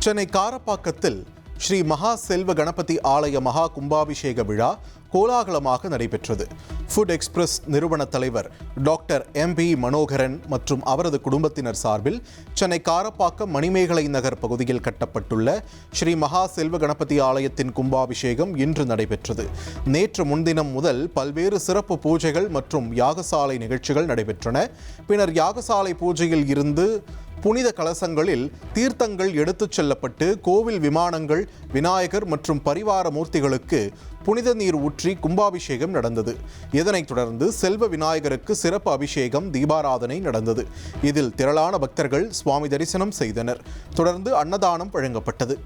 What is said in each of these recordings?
சென்னை காரப்பாக்கத்தில் ஸ்ரீ மகா செல்வ கணபதி ஆலய மகா கும்பாபிஷேக விழா கோலாகலமாக நடைபெற்றது. ஃபுட் எக்ஸ்பிரஸ் நிறுவன தலைவர் டாக்டர் MP மனோகரன் மற்றும் அவரது குடும்பத்தினர் சார்பில் சென்னை காரப்பாக்கம் மணிமேகலை நகர் பகுதியில் கட்டப்பட்டுள்ள ஸ்ரீ மகா செல்வ கணபதி ஆலயத்தின் கும்பாபிஷேகம் இன்று நடைபெற்றது. நேற்று முன்தினம் முதல் பல்வேறு சிறப்பு பூஜைகள் மற்றும் யாகசாலை நிகழ்ச்சிகள் நடைபெற்றன. பின்னர் யாகசாலை பூஜையில் இருந்து புனித கலசங்களில் தீர்த்தங்கள் எடுத்துச் செல்லப்பட்டு கோவில் விமானங்கள், விநாயகர் மற்றும் பரிவார மூர்த்திகளுக்கு புனித நீர் ஊற்றி கும்பாபிஷேகம் நடந்தது. இதனைத் தொடர்ந்து செல்வ விநாயகருக்கு சிறப்பு அபிஷேகம், தீபாராதனை நடந்தது. இதில் திரளான பக்தர்கள் சுவாமி தரிசனம் செய்தனர். தொடர்ந்து அன்னதானம் வழங்கப்பட்டது.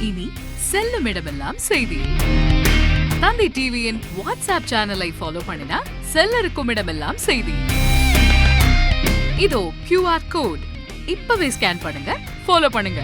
இனி செல்லும் இடமெல்லாம் செய்தி. தந்தி டிவியின் வாட்ஸ்அப் சேனலை ஃபாலோ பண்ணினா செல்ல இருக்கும் இடமெல்லாம் செய்தி. இதோ QR கோட் இப்பவே ஸ்கேன் பண்ணுங்க, ஃபாலோ பண்ணுங்க.